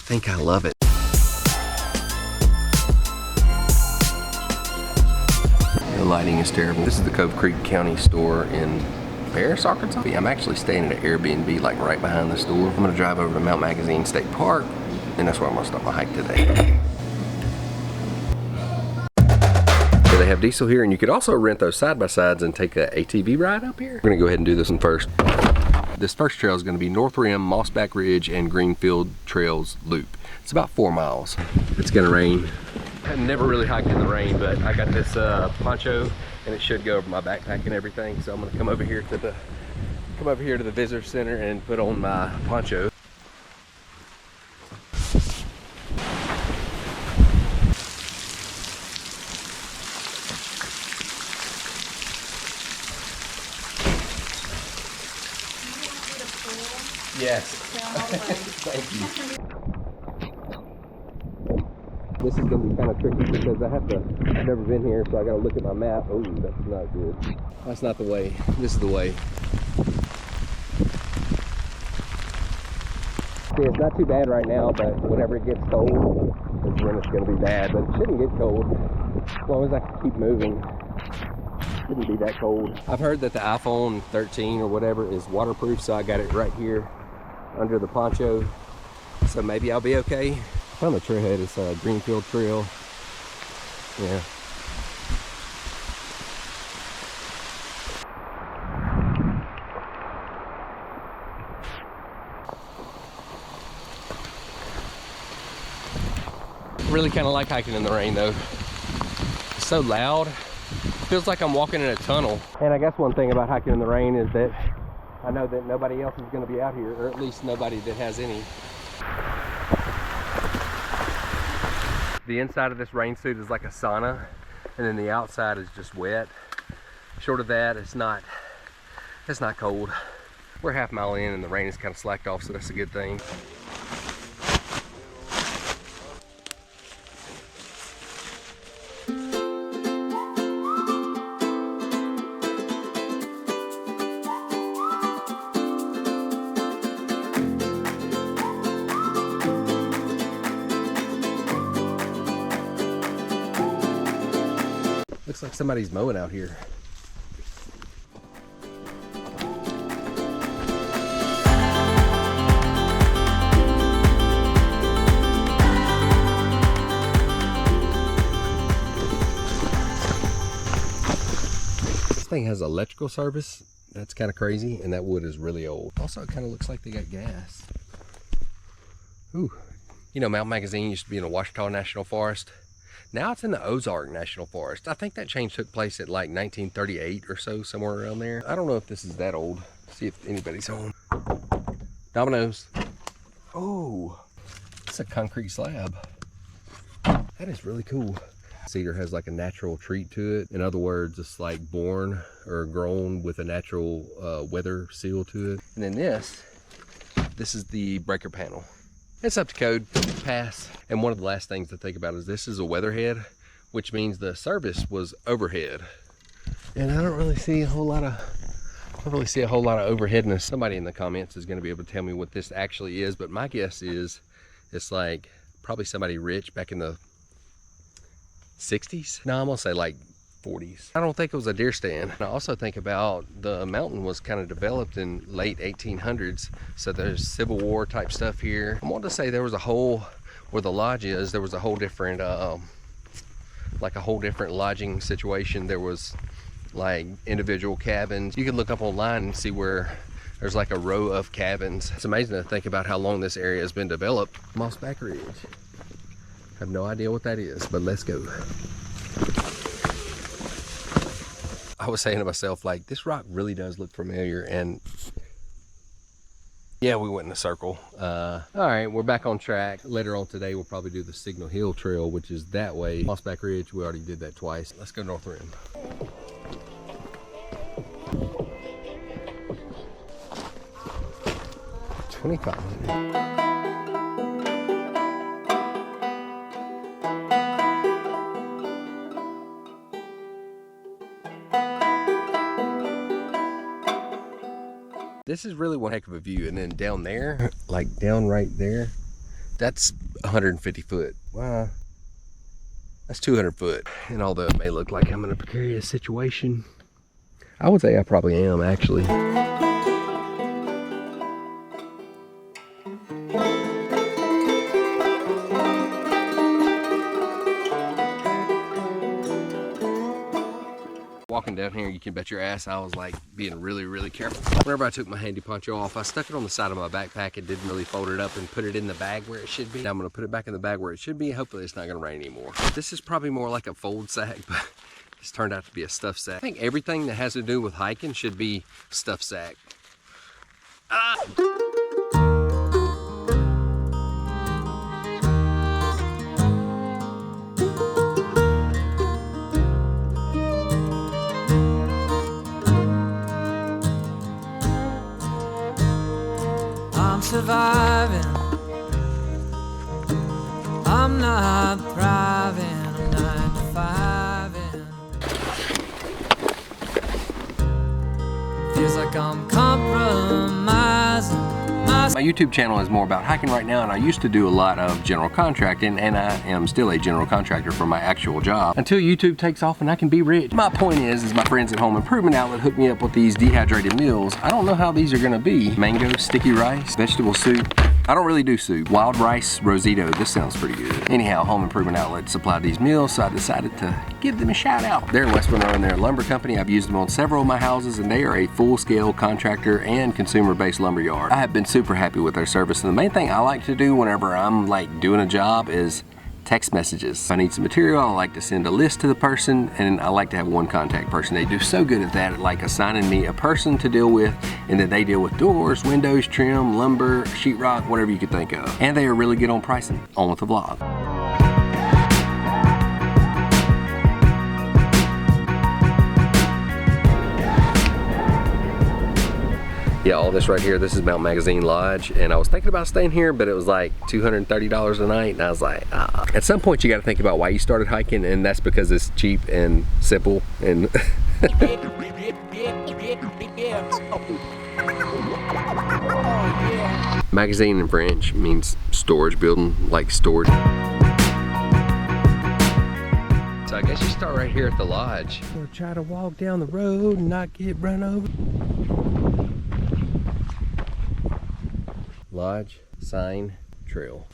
think I love it. The lighting is terrible. This is the Cove Creek County store in Paris, Arkansas. I'm actually staying at an Airbnb like right behind the store. I'm gonna drive over to Mount Magazine State Park, and that's where I'm gonna start my hike today. So they have diesel here, and you could also rent those side-by-sides and take an ATV ride up here. We're gonna go ahead and do this one first. This first trail is gonna be North Rim, Mossback Ridge, and Greenfield Trails Loop. It's about 4 miles. It's gonna rain. I've never really hiked in the rain, but I got this poncho, and it should go over my backpack and everything. So I'm gonna come over here to the visitor center and put on my poncho. Yes. Thank you. This is going to be kind of tricky because I've never been here, so I got to look at my map. Oh, that's not good. That's not the way. This is the way. See, it's not too bad right now, but whenever it gets cold is when it's going to be bad. But it shouldn't get cold as long as I can keep moving. It shouldn't be that cold. I've heard that the iPhone 13 or whatever is waterproof, so I got it right here under the poncho. So maybe I'll be okay. Found the trailhead. It's a Greenfield Trail. Yeah. Really kind of like hiking in the rain though. It's so loud. Feels like I'm walking in a tunnel. And I guess one thing about hiking in the rain is that I know that nobody else is going to be out here, or at least nobody that has any. The inside of this rain suit is like a sauna, and then the outside is just wet. Short of that, it's not cold. We're half mile in and the rain is kind of slacked off, so that's a good thing. Looks like somebody's mowing out here. This thing has electrical service. That's kind of crazy, and that wood is really old. Also, it kind of looks like they got gas. Ooh. You know, Mount Magazine used to be in the Ouachita National Forest. Now it's in the Ozark National Forest. I think that change took place at like 1938 or so, somewhere around there. I don't know if this is that old. See if anybody's home. Dominoes. Oh, it's a concrete slab. That is really cool. Cedar has like a natural treat to it. In other words, it's like born or grown with a natural weather seal to it. And then this is the breaker panel. It's up to code, pass. And one of the last things to think about is this is a weatherhead, which means the service was overhead. And I don't really see a whole lot of overheadness. Somebody in the comments is gonna be able to tell me what this actually is, but my guess is it's like probably somebody rich back in the 60s. No, I'm gonna say like 40s. I don't think it was a deer stand. I also think about the mountain was kind of developed in late 1800s, so there's Civil War type stuff here. I want to say there was a whole, where the lodge is, there was a whole different like a whole different lodging situation. There was like individual cabins. You can look up online and see where there's like a row of cabins. It's amazing to think about how long this area has been developed. Mossback Ridge. I have no idea what that is, but let's go. I was saying to myself, like, this rock really does look familiar, and yeah, we went in a circle. All right, we're back on track. Later on today, we'll probably do the Signal Hill Trail, which is that way. Mossback Ridge, we already did that twice. Let's go North Rim. $2,500. This is really one heck of a view. And then down there, like down right there, That's 150 foot. Wow. That's 200 foot. And although it may look like I'm in a precarious situation, I would say I probably am, actually. Walking down here, you can bet your ass I was like being really careful. Whenever I took my handy poncho off, I stuck it on the side of my backpack and didn't really fold it up and put it in the bag where it should be. Now I'm gonna put it back in the bag where it should be. Hopefully it's not gonna rain anymore. This is probably more like a fold sack, but it's turned out to be a stuff sack. I think everything that has to do with hiking should be stuff sack. I'm surviving. I'm not thriving. I'm 9 to 5. Feels like I'm compromising. My YouTube channel is more about hiking right now, and I used to do a lot of general contracting, and I am still a general contractor for my actual job until YouTube takes off and I can be rich. My point is my friends at Home Improvement Outlet hooked me up with these dehydrated meals. I don't know how these are gonna be. Mango, sticky rice, vegetable soup. I don't really do soup. Wild rice rosito, this sounds pretty good. Anyhow, Home Improvement Outlet supplied these meals, so I decided to give them a shout out. They're in West Monroe and they're a lumber company. I've used them on several of my houses, and they are a full-scale contractor and consumer-based lumber yard. I have been super happy with their service, and the main thing I like to do whenever I'm like doing a job is text messages. If I need some material, I like to send a list to the person, and I like to have one contact person. They do so good at that, like assigning me a person to deal with, and then they deal with doors, windows, trim, lumber, sheetrock, whatever you could think of. And they are really good on pricing. On with the vlog. Yeah, all this right here, this is Mount Magazine Lodge, and I was thinking about staying here, but it was like $230 a night, and I was like, ah. At some point you gotta think about why you started hiking, and that's because it's cheap and simple, and Magazine in French means storage building, like storage. So I guess you start right here at the lodge. We'll try to walk down the road and not get run over. Lodge, sign, trail.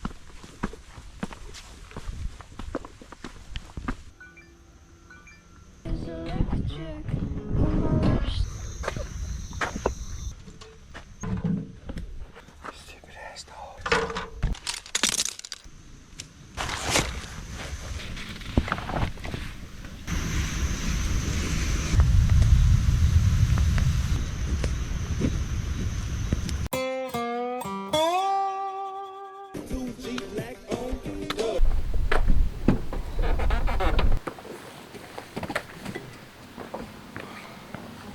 Stupid ass dog.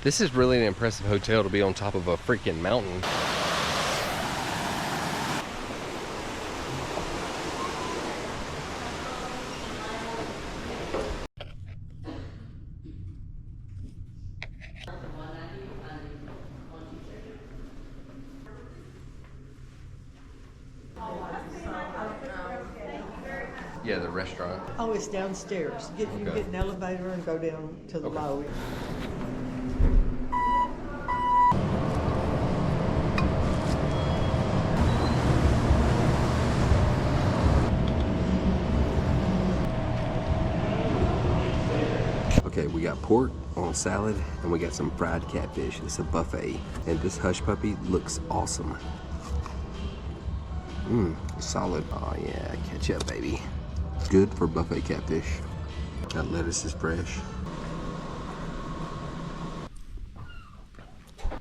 This is really an impressive hotel to be on top of a freaking mountain. Yeah, the restaurant. Oh, it's downstairs. You can get an elevator and go down to the lobby. Okay, we got pork on salad and we got some fried catfish. It's a buffet, and this hush puppy looks awesome. It's solid. Oh yeah, ketchup, baby. Good for buffet catfish. That lettuce is fresh.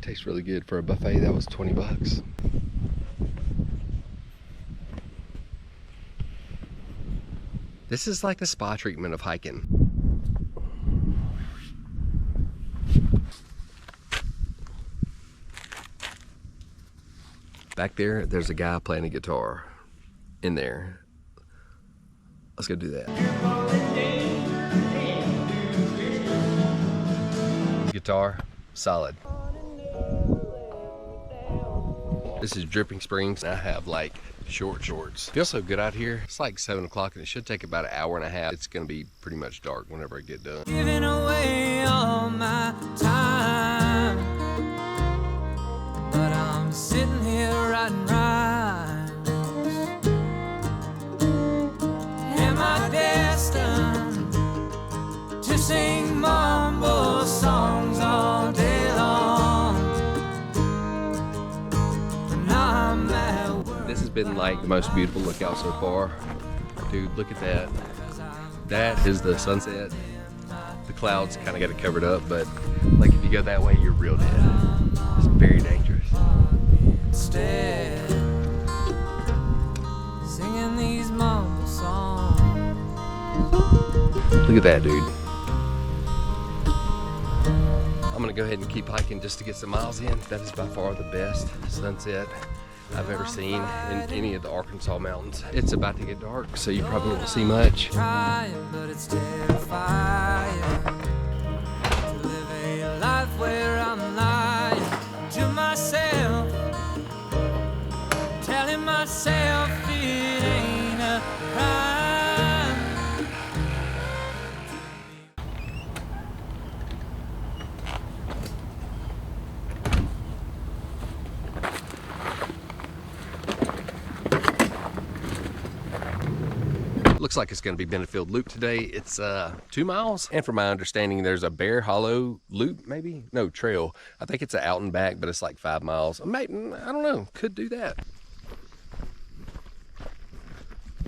Tastes really good for a buffet. That was 20 bucks. This is like the spa treatment of hiking. Back there, there's a guy playing a guitar in there. Let's go do that. Guitar, solid. This is Dripping Springs. I have like short shorts. Feels so good out here. It's like 7 o'clock and it should take about an hour and a half. It's gonna be pretty much dark whenever I get done. Giving away all my time, but I'm sitting here writing rhymes. Am I destined to sing mumble songs all day long? But now I'm at work. This has been like the most beautiful lookout so far. Dude, look at that. That is the sunset. The clouds kind of got it covered up, but like if you go that way, you're real dead. It's very dangerous. Instead, singing these mumble songs. Look at that, dude. I'm gonna go ahead and keep hiking just to get some miles in. That is by far the best sunset I've ever seen in any of the Arkansas mountains. It's about to get dark, so you probably won't see much. Trying, but it's terrifying to live a life where I'm lying to myself, telling myself it ain't a crime. Looks like it's going to be Benefield Loop today. It's 2 miles, and from my understanding, there's a Bear Hollow Loop, maybe? No, trail. I think it's an out and back, but it's like 5 miles. Maybe, I don't know, could do that.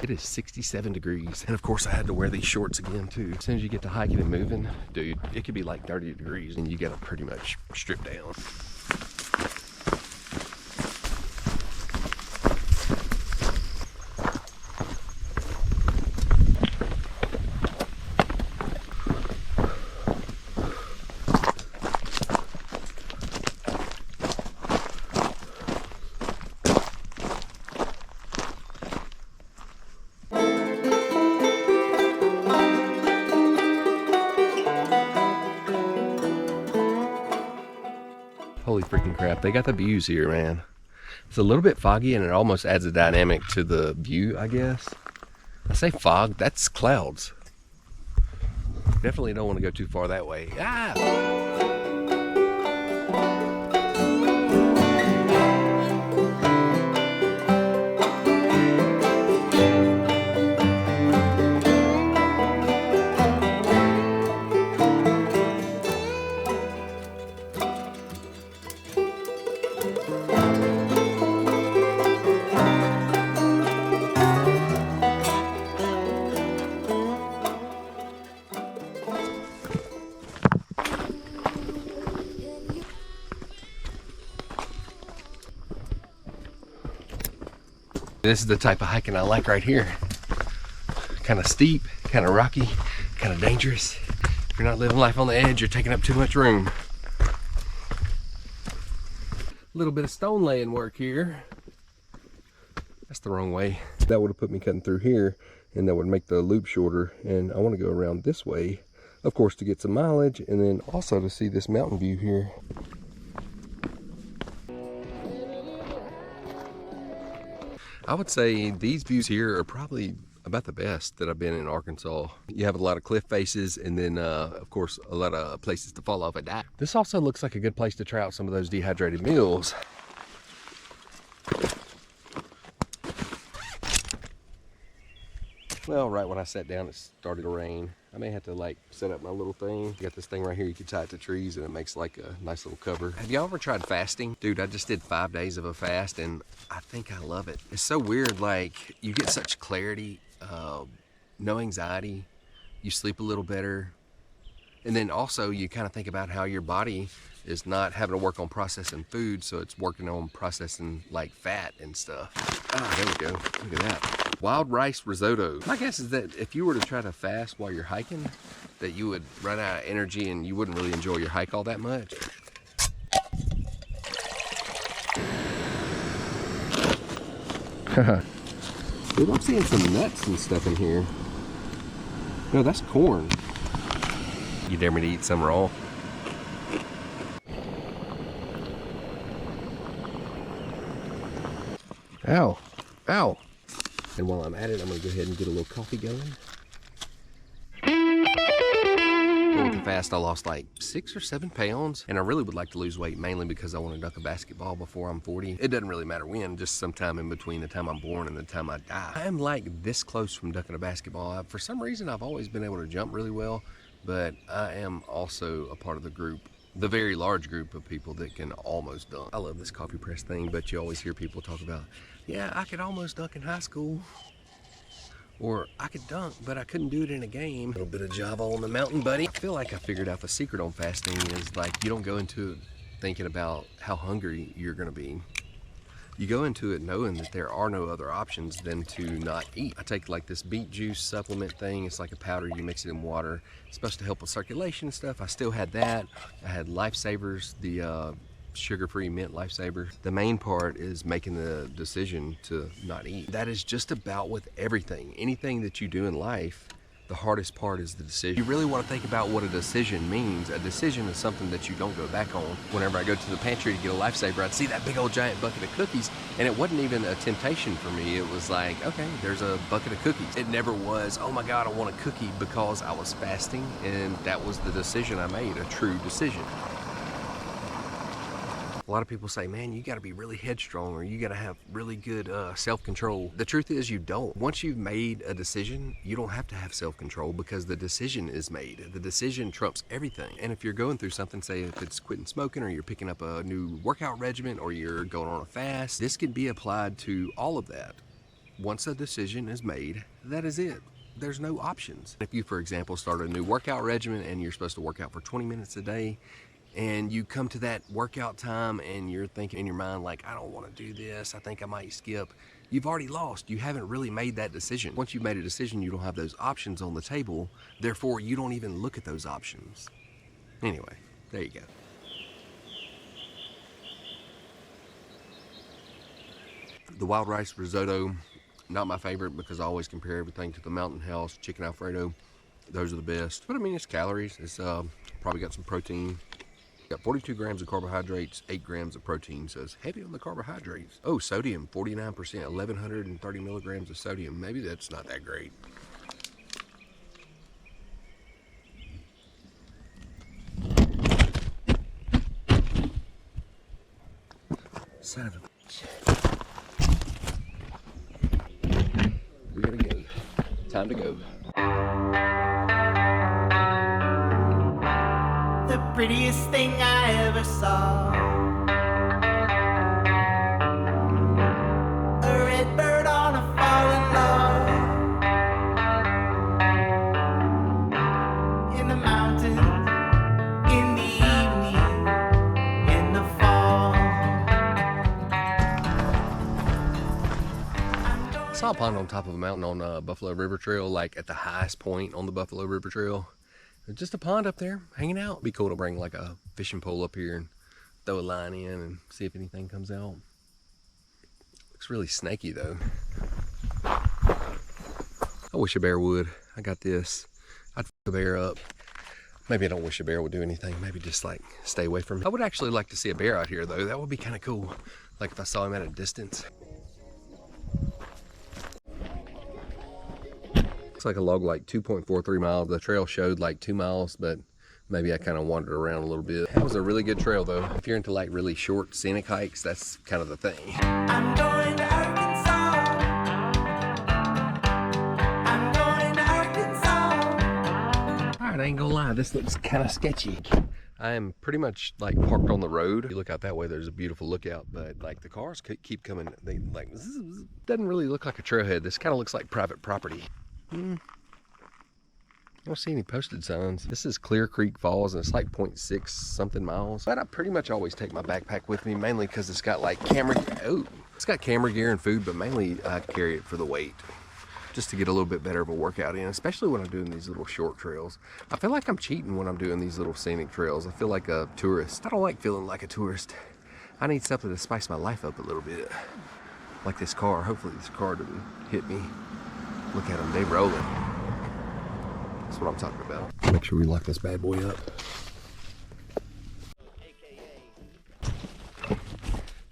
It is 67 degrees, and of course I had to wear these shorts again too. As soon as you get to hiking and moving, dude, it could be like 30 degrees, and you gotta pretty much strip down. Holy freaking crap, they got the views here, man. It's a little bit foggy and it almost adds a dynamic to the view, I guess. I say fog, that's clouds. Definitely don't want to go too far that way. Ah! This is the type of hiking I like right here. Kind of steep, kind of rocky, kind of dangerous. If you're not living life on the edge, you're taking up too much room. A little bit of stone laying work here. That's the wrong way. That would have put me cutting through here, and that would make the loop shorter. And I want to go around this way, of course, to get some mileage, and then also to see this mountain view here. I would say these views here are probably about the best that I've been in Arkansas. You have a lot of cliff faces, and then of course a lot of places to fall off and die. This also looks like a good place to try out some of those dehydrated meals. Well, right when I sat down, it started to rain. I may have to like set up my little thing. You got this thing right here, you can tie it to trees and it makes like a nice little cover. Have y'all ever tried fasting? Dude, I just did 5 days of a fast and I think I love it. It's so weird, like you get such clarity, no anxiety, you sleep a little better. And then also you kind of think about how your body is not having to work on processing food, so it's working on processing like fat and stuff. Ah, there we go, look at that. Wild rice risotto. My guess is that if you were to try to fast while you're hiking, that you would run out of energy and you wouldn't really enjoy your hike all that much. Dude, I'm seeing some nuts and stuff in here. No, that's corn. You dare me to eat some raw? Ow. Ow! And while I'm at it, I'm gonna go ahead and get a little coffee going. Going too fast, I lost like 6 or 7 pounds, and I really would like to lose weight, mainly because I want to dunk a basketball before I'm 40. It doesn't really matter when, just sometime in between the time I'm born and the time I die. I am like this close from dunking a basketball. For some reason, I've always been able to jump really well, but I am also a part of the group, the very large group of people that can almost dunk. I love this coffee press thing, but you always hear people talk about, yeah, I could almost dunk in high school. Or I could dunk, but I couldn't do it in a game. A little bit of Java on the mountain, buddy. I feel like I figured out the secret on fasting is like you don't go into it thinking about how hungry you're gonna be. You go into it knowing that there are no other options than to not eat. I take like this beet juice supplement thing. It's like a powder, you mix it in water. It's supposed to help with circulation and stuff. I still had that. I had Lifesavers, the sugar-free mint Lifesaver. The main part is making the decision to not eat. That is just about with everything. Anything that you do in life, the hardest part is the decision. You really want to think about what a decision means. A decision is something that you don't go back on. Whenever I go to the pantry to get a Lifesaver, I'd see that big old giant bucket of cookies, and it wasn't even a temptation for me. It was like, okay, there's a bucket of cookies. It never was, oh my God, I want a cookie, because I was fasting, and that was the decision I made, a true decision. A lot of people say, man, you gotta be really headstrong, or you gotta have really good self-control. The truth is you don't. Once you've made a decision, you don't have to have self-control, because the decision is made. The decision trumps everything. And if you're going through something, say if it's quitting smoking, or you're picking up a new workout regimen, or you're going on a fast, this can be applied to all of that. Once a decision is made, that is it. There's no options. If you, for example, start a new workout regimen and you're supposed to work out for 20 minutes a day, and you come to that workout time and you're thinking in your mind like, I don't want to do this, I think I might skip. You've already lost. You haven't really made that decision. Once you've made a decision, you don't have those options on the table. Therefore, you don't even look at those options. Anyway, there you go. The wild rice risotto, not my favorite, because I always compare everything to the Mountain House chicken Alfredo. Those are the best. But I mean, it's calories. It's probably got some protein. Got 42 grams of carbohydrates, 8 grams of protein, so it's heavy on the carbohydrates. Oh, sodium, 49%, 1,130 milligrams of sodium. Maybe that's not that great. Son of a bitch. We gotta go. Time to go. The prettiest thing I ever saw, a red bird on a fallen log, in the mountains, in the evening, in the fall. I saw a pond on top of a mountain on Buffalo River Trail, like at the highest point on the Buffalo River Trail. Just a pond up there, hanging out. Be cool to bring like a fishing pole up here and throw a line in and see if anything comes out. Looks really snaky though. I wish a bear would. I got this. I'd f a bear up. Maybe I don't wish a bear would do anything. Maybe just like stay away from it. I would actually like to see a bear out here though. That would be kind of cool. Like if I saw him at a distance. Looks like a log like 2.43 miles. The trail showed like 2 miles, but maybe I kind of wandered around a little bit. That was a really good trail though. If you're into like really short scenic hikes, that's kind of the thing. I'm going to Arkansas. I'm going to Arkansas. All right, I ain't gonna lie, this looks kind of sketchy. I am pretty much like parked on the road. If you look out that way, there's a beautiful lookout, but like the cars keep coming. They like, this doesn't really look like a trailhead. This kind of looks like private property. I don't see any posted signs. This is Clear Creek Falls, and it's like 0.6 something miles. But I pretty much always take my backpack with me, mainly because it's got like it's got camera gear and food, but mainly I carry it for the weight, just to get a little bit better of a workout in, especially when I'm doing these little short trails. I feel like I'm cheating when I'm doing these little scenic trails. I feel like a tourist. I don't like feeling like a tourist. I need something to spice my life up a little bit. Like this car. Hopefully this car doesn't hit me. Look at them, they rolling. That's what I'm talking about. Make sure we lock this bad boy up.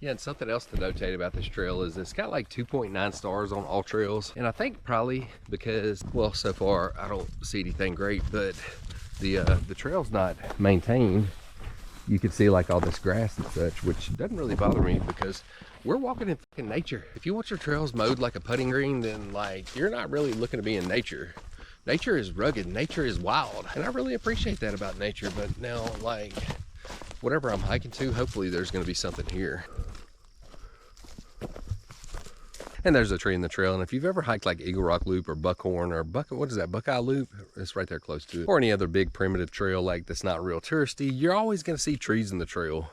Yeah, and something else to notate about this trail is it's got like 2.9 stars on all trails. And I think probably because, well, so far I don't see anything great, but the trail's not maintained. You can see like all this grass and such, which doesn't really bother me because we're walking in fucking nature. If you want your trails mowed like a putting green, then like you're not really looking to be in nature. Nature is rugged, nature is wild, and I really appreciate that about nature. But now, like, whatever I'm hiking to, hopefully there's going to be something here. And there's a tree in the trail, and if you've ever hiked like Eagle Rock Loop or Buckhorn or what is that, Buckeye Loop? It's right there close to it. Or any other big primitive trail like that's not real touristy, you're always going to see trees in the trail.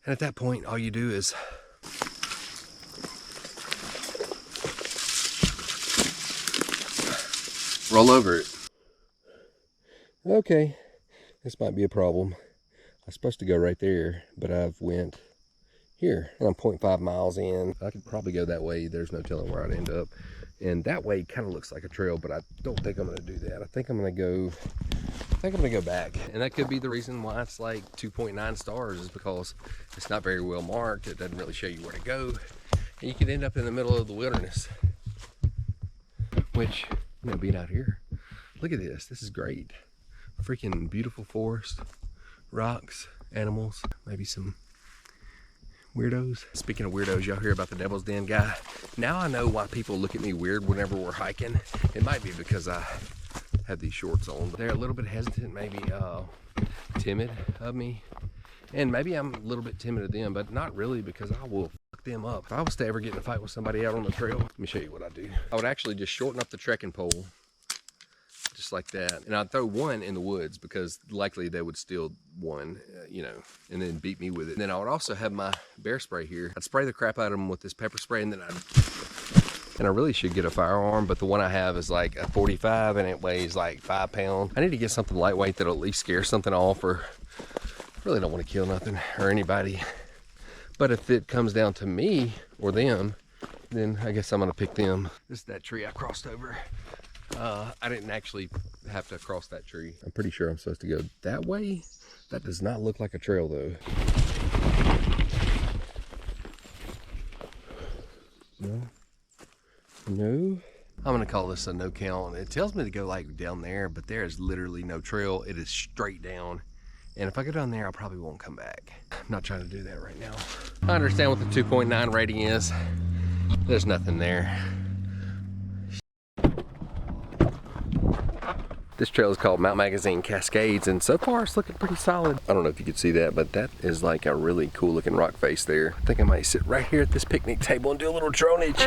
And at that point, all you do is roll over it. Okay, this might be a problem. I was supposed to go right there, but I've went here, and I'm 0.5 miles in. I could probably go that way. There's no telling where I'd end up. And that way kind of looks like a trail, but I don't think I'm gonna do that. I think I'm gonna go back. And that could be the reason why it's like 2.9 stars, is because it's not very well marked. It doesn't really show you where to go. And you could end up in the middle of the wilderness, which, you know, being out here, look at this. This is great. Freaking beautiful forest, rocks, animals, maybe some weirdos. Speaking of weirdos, y'all hear about the Devil's Den guy? Now I know why people look at me weird whenever we're hiking. It might be because I have these shorts on. They're a little bit hesitant, maybe timid of me. And maybe I'm a little bit timid of them, but not really, because I will fuck them up. If I was to ever get in a fight with somebody out on the trail, let me show you what I do. I would actually just shorten up the trekking pole, just like that. And I'd throw one in the woods because likely they would steal one, you know, and then beat me with it. And then I would also have my bear spray here. I'd spray the crap out of them with this pepper spray, and then I really should get a firearm, but the one I have is like a 45 and it weighs like 5 pounds. I need to get something lightweight that'll at least scare something off, or really don't want to kill nothing or anybody. But if it comes down to me or them, then I guess I'm gonna pick them. This is that tree I crossed over. I didn't actually have to cross that tree. I'm pretty sure I'm supposed to go that way. That does not look like a trail though. No. I'm gonna call this a no count. It tells me to go like down there, but there is literally no trail. It is straight down. And if I go down there, I probably won't come back. I'm not trying to do that right now. I understand what the 2.9 rating is. There's nothing there. This trail is called Mount Magazine Cascades, and so far it's looking pretty solid. I don't know if you can see that, but that is like a really cool looking rock face there. I think I might sit right here at this picnic table and do a little dronage.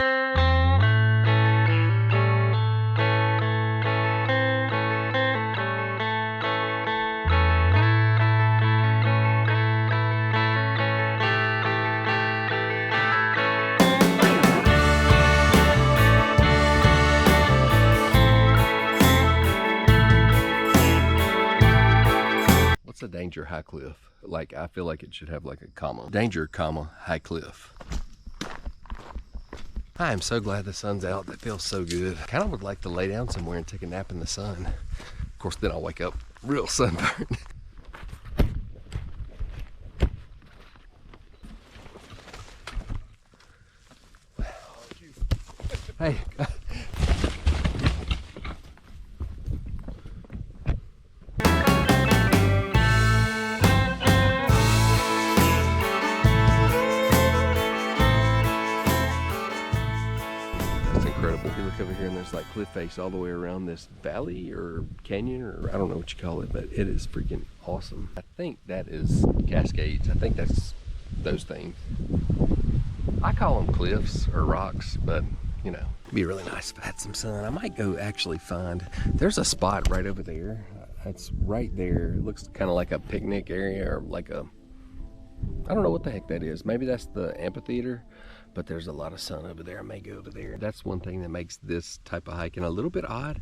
A danger high cliff. Like, I feel like it should have like a comma. Danger, comma, high cliff. I am so glad the sun's out. That feels so good. Kind of would like to lay down somewhere and take a nap in the sun. Of course, then I'll wake up real sunburned. Hey. Incredible. If you look over here and there's like cliff face all the way around this valley or canyon, or I don't know what you call it, but it is freaking awesome. I think that is Cascades. I think that's those things. I call them cliffs or rocks, but you know, it'd be really nice if I had some sun. I might go actually find, there's a spot right over there. It's right there. It looks kind of like a picnic area, or like a, I don't know what the heck that is. Maybe that's the amphitheater. But there's a lot of sun over there. I may go over there. That's one thing that makes this type of hiking a little bit odd,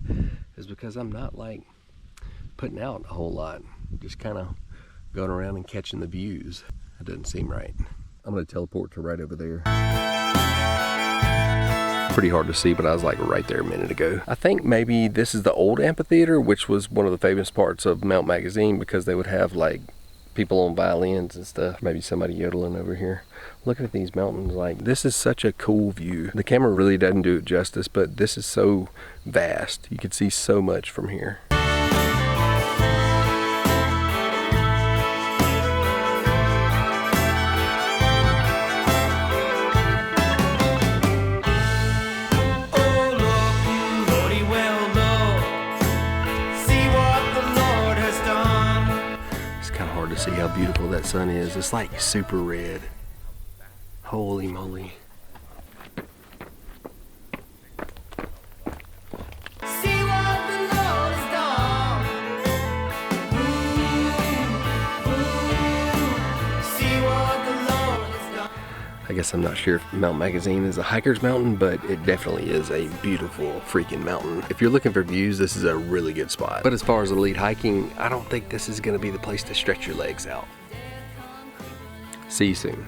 is because I'm not like putting out a whole lot. Just kind of going around and catching the views. That doesn't seem right. I'm gonna teleport to right over there. Pretty hard to see, but I was like right there a minute ago. I think maybe this is the old amphitheater, which was one of the famous parts of Mount Magazine, because they would have like people on violins and stuff. Maybe somebody yodeling over here. Looking at these mountains, like, this is such a cool view. The camera really doesn't do it justice, but this is so vast. You can see so much from here. See how beautiful that sun is. It's like super red. Holy moly. See what the Lord has done. See what the Lord has done. I guess I'm not sure if Mount Magazine is a hiker's mountain, but it definitely is a beautiful freaking mountain. If you're looking for views, this is a really good spot. But as far as elite hiking, I don't think this is gonna be the place to stretch your legs out. See you soon.